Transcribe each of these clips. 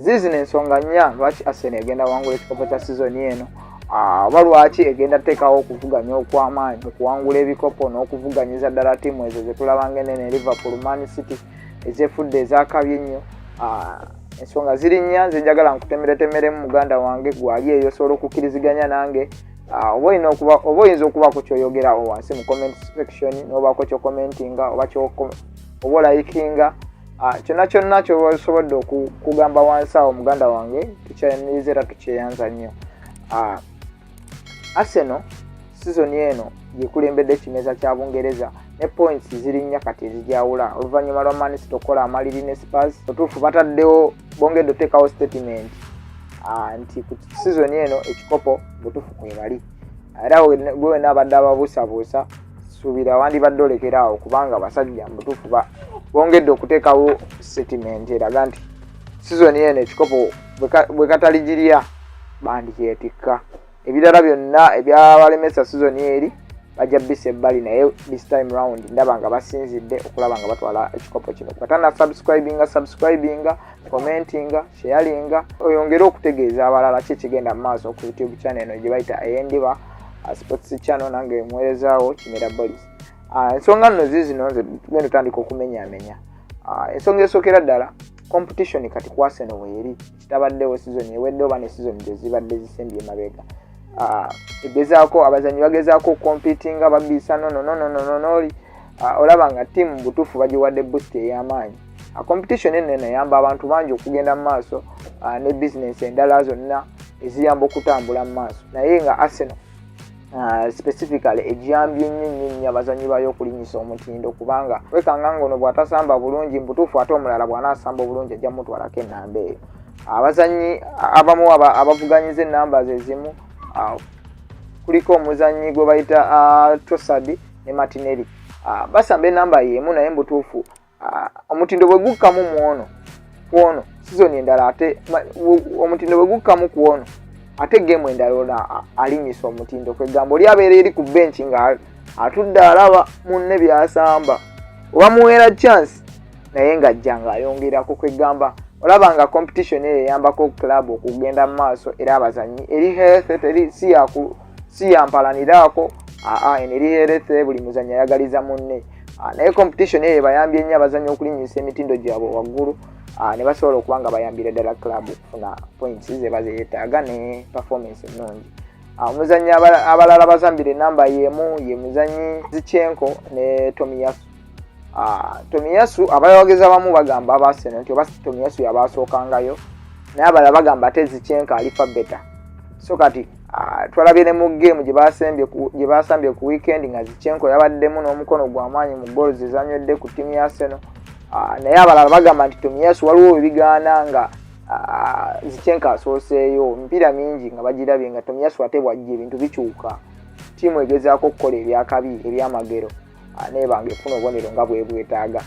zizino ensonga nnya lwaki Arsenal egenda wangula ekikopo kya season eno. Oba lwaki egenda teekawo okuvuganya okw'amaanyi okuwangula ebikopo n'okuvuganyiza ddala ttiimu ezo ze tulabanga enene Liverpool, Man City ezefudde ezakabye ennyo. Ensonga ziri nnya nze njagala nkutemeretemeremu muganda wange gwali eyo osobola okukkiriziganya nange. Oba oyinza okubaako kyoyogerawo wansi mu comment section n'obaako kyokomentinga oba olayikinga kyonna kyosobodde okugamba wansi awo muganda wange tukyaniriza era tukyeyanza nnyo. Arsenal season eno yekulembedde ekimeza kya Bungereza ne points ziri nnya kati ezijawula oluvannyuma lwa Man City okukola amaliri ne Spurs. Otuufu bataddewo bongedde oteekawo statement nti ku season eno ekikopo butuufu kwebali era gwe n'abadde ababuusabuusa suubira wandibadde olekeraawo kubanga basajja mutuufu bongedde okuteekawo statement eraga nti season eno ekikopo bwe kataligirya bandikyetikka. Ebirala byonna ebyabalemesa season eri bajja bisa ebbali naye this time round ndaba nga basinzidde okulaba nga batwala ekikopo kino. Katana subscribinga, commentinga, sharinga oyongere okutegeeza abalala ki kigenda mu maaso ku YouTube channel eno gye bayita Endiba Sports Channel nange mwerezaawo Kimera Boys. Ensonga nno zizino tugenda tutandika okumenyaamenya. Ensonga esookera ddala competition kati ku Arsenal weeri kitabaddewo season ewedde oba ne season gye zibadde zisembye mabega. Egezaako abazanyi bagezaako competinga babisa no olaba nga team butuufu bagiwadde boost ey'amaanyi. Competition eno eyamba abantu bangi okugenda mu maaso ne business endala zonna eziyamba okutambula mu maaso naye nga Arsenal specifically ejiyambye nnyo abazanyi bayo okulinyisa omutindo kubanga wekanga ngono bw'atasamba bulungi mbutuufu ate omulala bw'anaasamba obulungi ajja mutwalako ennamba eyo. Abazanyi abamu abavuganyiza ennamba ezimu kuliko omuzanyi gwe bayita Trossard ne Martinelli basamba ennamba y'emu naye mbutuufu omutindo bwe gukkamu kuono season endala ate omutindo bwe gukkamu kuono ate game endala ona alinyisa omutindo kwegamba oli abeera eri ku bench nga atudde alaba munne byasamba oba muweera chance naye ng'ajja ng'ayongerako kwegamba olaba nga competition eyo eyambako club okugenda mu maaso era abazanyi eri health eri si yampalaniraako eri health buli muzanyi ayagaliza munne naye competition eyo bayambye nnyo abazanyi okulinyisa emitindo gyabwe waggulu ne basobola okuba nga bayambira ddala club okufuna points ze bazeetaaga ne performance ennungi. Omuzanyi abalala bazambira ennamba y'emu ye muzanyi Zichenko ne Tomiyasu. Tomiyasu abayogeza bamu bagamba Arsenal nti oba Tomiyasu yabasookangayo naye abalala bagamba ate Zichenko alifa better. So kati twalabye ne mu game gye basambye ku weekend nga Zichenko yabaddemu n'omukono gw'amaanyi mu goals ezanywedde ku ttiimu ya Arsenal. Naye abalala bagamba nti Tomiyasu waliwo ebigaana nga Zichenko asooseeyo emipiira mingi nga bagirabye nga Tomiyasu ate bw'ajja ebintu bikyuka ttiimu egezaako okukola ebyakabi ebyamagero naye banga efuna obubonero nga bwetaaga.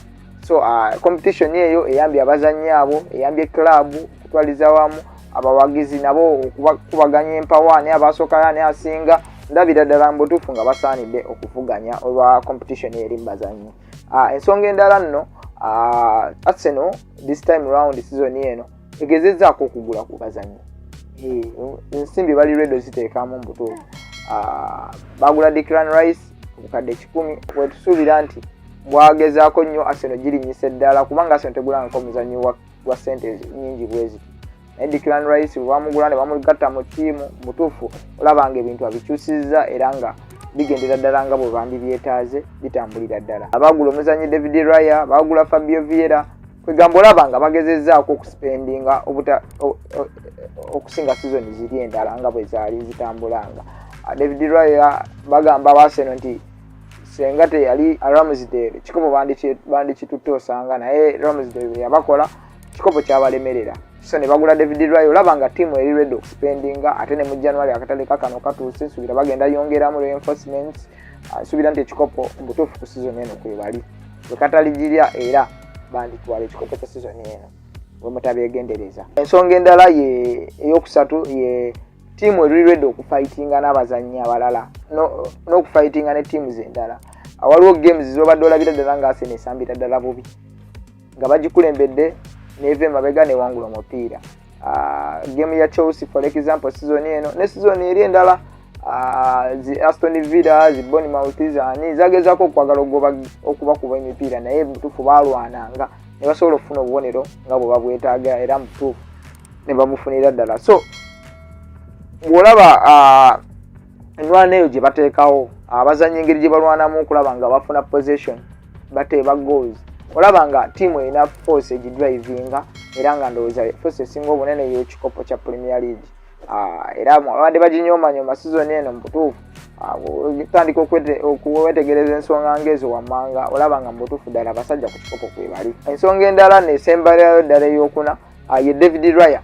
So competition eyo eyambye abazannyi abo eyambye club okutwaliza wamu abawagizi nabo okubaganya empawa ne abasooka ne asinga ndabira ddala mbutuufu nga basaanidde okuvuganya olwa competition eri mu bazannyi. Ensonga endala nno Arsenal this time round season eno egezezzaako okugula ku bazannyi. Ensimbi bali redo ziteekamu mbutuufu. Bagula Declan Rice obukadde 10 wetusuubira nti bwagezaako nnyo Arsenal girinyisa eddala kubanga Arsenal tegulanga omuzannyi wa ssente nnyingi bwezi. Naye Declan Rice bamugula ne bamugatta mu ttiimu mutuufu olabanga ebintu abikyusizza era nga bigendera ddala nga bwe bandibyetaaze bitambulira ddala. Abagula omuzannyi David Raya bagula Fabio Vieira kwegamba olaba nga bagezezzaako okuspendinga okusinga season ziri endala nga bwe zaali zitambulanga. David Raya bagamba Arsenal nti senga teyali Ramsdale kikopo bandikitutte osanga naye Ramsdale yabakola kikopo kyabalemerera. So ne bagula David Raya olaba nga ttiimu eri ready okuspendinga ate ne mu January akatale kakano katuuse suubira bagenda yongeramu reinforcements suubira nti ekikopo mbutuufu ku season eno kwebali bwe kataligirya era banditwala ekikopo kya season eno bwe mutabyegendereza. Ensonga endala eyokusatu ye ttiimu eri ready okufightinga n'abazannyi abalala n'okufightinga ne ttiimu z'endala. Waliwo games z'obadde olabira ddala nga Arsenal esambira ddala bubi nga bagikulembedde neve mabega ne wangula omupiira game ya Chelsea for example season eno ne season eri endala zi Aston Villa zi Bournemouth ani zagezako kwagala okuba kuba emipiira naye mutufu balwananga ne basobola okufuna obubonero nga bwe babwetaaga era mutufu ne bamufunira ddala. So bwolaba enwana eyo gye bateekawo abazanyi engeri gye balwanamu okulaba nga bafuna possession bateeba goals, olaba nga tiimu erina force egidrivinga era nga ndowooza force esinga obunene y'ekikopo kya Premier League. Era abadde baginyoomanyoma season eno mubutuufu tandika okuwetegereza ensonga ngezo wammanga olaba nga mubutuufu ddala abasajja ku kikopo kwe bali. Ensonga endala nesembalirayo ddala ey'okuna ye David Raya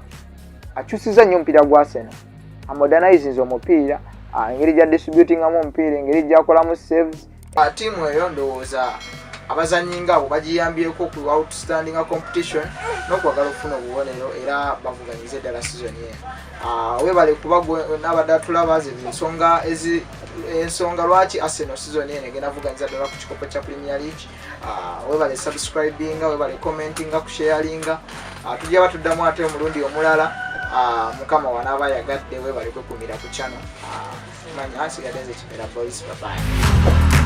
akyusiza nnyo omupiira gwa Arsenal, amodernizinze omupiira, engeri gya distributingamu omupiira, engeri gyakolamu saves. Tiimu eyo ndowooza abazanyi nga abo bagiyambyeko ku outstanding competition n'okwagala okufuna obubonero era bavuganyize ddala season eno. Webale kuba n'abadde atulaba ensonga lwaki Arsenal season eno egenda vuganyiza ddala ku kikopo kya Premier League. Webale subscribinga, webale commentinga, kusharinga. Tujja batuddamu ate omulundi omulala. Mukama wanaaba yagadde webale kwekumira ku channel. Manya nsigadde nze Kimera Boys. Bye bye.